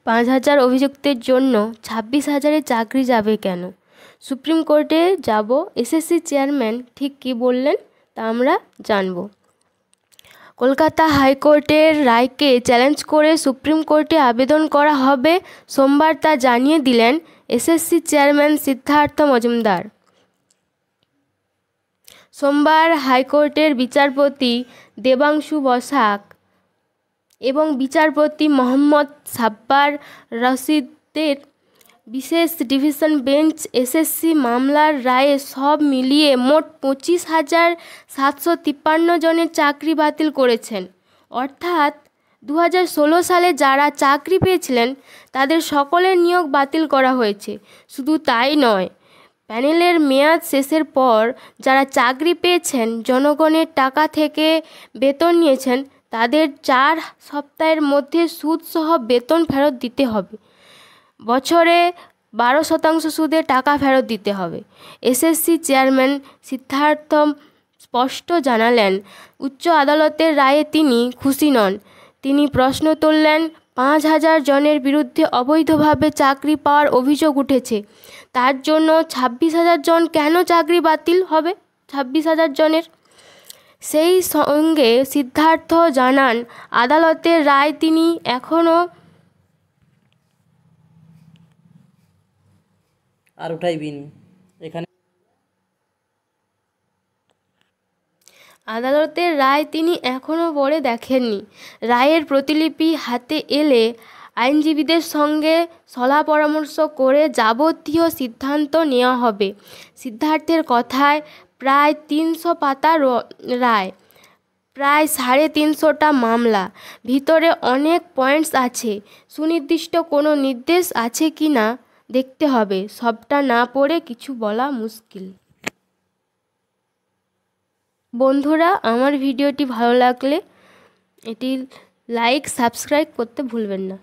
5,000 অভিযুক্তের জন্য 26,000-এ চাকরি যাবে কেন? সুপ্রিম কোর্টে যাব, এসএসসি চেয়ারম্যান ঠিক কী বললেন তা আমরা জানব। কলকাতা হাইকোর্টের রায়কে চ্যালেঞ্জ করে সুপ্রিম কোর্টে আবেদন করা হবে সোমবার, তা জানিয়ে দিলেন এসএসসি চেয়ারম্যান সিদ্ধার্থ মজুমদার। সোমবার হাইকোর্টের বিচারপতি দেবাংশু বসাক এবং বিচারপতি মোহাম্মদ সাব্বার রশিদের বিশেষ ডিভিশন বেঞ্চ এসএসসি মামলার রায়ে সব মিলিয়ে মোট 25,753 জনের চাকরি বাতিল করেছেন। অর্থাৎ 2016 সালে যারা চাকরি পেয়েছিলেন তাদের সকলের নিয়োগ বাতিল করা হয়েছে। শুধু তাই নয়, প্যানেলের মেয়াদ শেষের পর যারা চাকরি পেয়েছেন, জনগণের টাকা থেকে বেতন নিয়েছেন, তাদের 4 সপ্তাহের মধ্যে সুদসহ বেতন ফেরত দিতে হবে। বছরে 12% সুদে টাকা ফেরত দিতে হবে। এসএসসি চেয়ারম্যান সিদ্ধার্থ স্পষ্ট জানালেন, উচ্চ আদালতের রায়ে তিনি খুশি নন। তিনি প্রশ্ন তুললেন, 5,000 জনের বিরুদ্ধে অবৈধভাবে চাকরি পাওয়ার অভিযোগ উঠেছে, তার জন্য 26,000 জন কেন চাকরি বাতিল হবে? 26,000 জনের। সেই সঙ্গে সিদ্ধার্থ জানান, আদালতের রায় তিনি এখনও পড়ে দেখেননি। রায়ের প্রতিলিপি হাতে এলে আইনজীবীদের সঙ্গে সলা পরামর্শ করে যাবতীয় সিদ্ধান্ত নেওয়া হবে। সিদ্ধার্থের কথায়, প্রায় 300 পাতার রায়, প্রায় 350টা মামলা, ভিতরে অনেক পয়েন্টস আছে। সুনির্দিষ্ট কোনো নির্দেশ আছে কি না দেখতে হবে। সবটা না পড়ে কিছু বলা মুশকিল। বন্ধুরা, আমার ভিডিওটি ভালো লাগলে এটি লাইক, সাবস্ক্রাইব করতে ভুলবেন না।